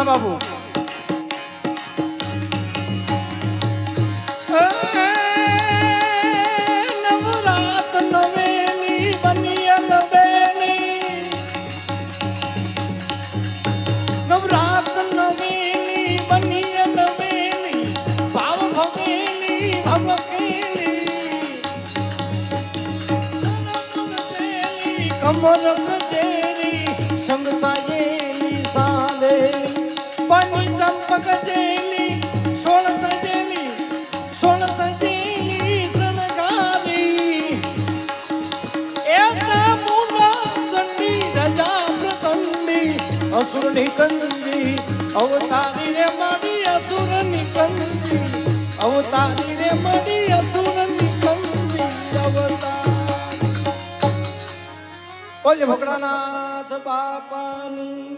હા બાબુ નવરાત નવેલી બનિયલ બેલી નવરાત નવેલી બનિયલ બેલી ભાવ ભવેલી ભવકેલી કમર કચેરી સંગ સાયેલી સાલેલી બની ચંપક જેલી સોળ સજેલી સોળ સજેલી શણગારી એતા મુના ચંડી રજા પ્રતંડી અસુરની કંદી અવતારી રે માડી અસુરની કંદી અવતારી રે માડી અસુરની કંદી અવતાર બોલે ભગડાનાથ બાપાની